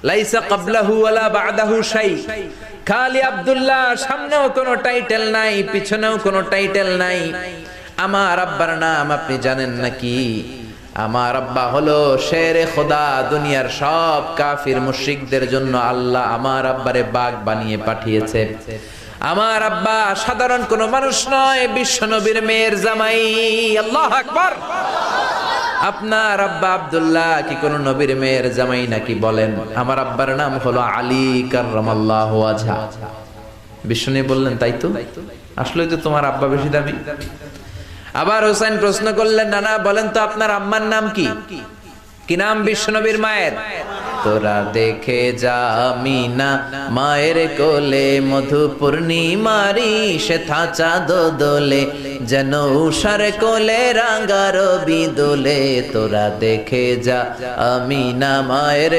লাইসা ক্বাবলাহু ওয়ালা বা'দাহু শাই। খালি আব্দুল্লাহ, সামনেও কোনো টাইটেল নাই, পিছনেও কোনো টাইটেল নাই। আমার আব্বার নাম আপনি জানেন নাকি? আমার আব্বা হলো শেরে খোদা। দুনিয়ার সব কাফির মুশরিকদের জন্য আল্লাহ আমার আব্বারে বাগ বানিয়ে পাঠিয়েছে। আমার আব্বা সাধারণ কোনো মানুষ নয়, বিশ্বনবীর মেয়ের জামাই। আল্লাহু আকবার। আপনার আব্বা আব্দুল্লাহ কি কোন নবীর মেয়ের জামাই নাকি? বলেন। আমার আব্বার নাম হলো আলী কাররামাল্লাহু ওয়াজহা। বিশ্বনবী বললেন, তাই তো, আসলে তো তোমার আব্বা বেশি দামি। আবার হোসেন প্রশ্ন করলেন, নানা বলেন তো আপনার আম্মার নাম কি? কি নাম বিশ্বনবীর মায়ের? তোরা দেখে যা আমিনা মায়ের কোলে, মধু পূর্ণিমারি সেথা চাঁদ দোলে, যেন উষার কোলে রাঙা রবি দোলে। তোরা দেখে যা আমিনা মায়ের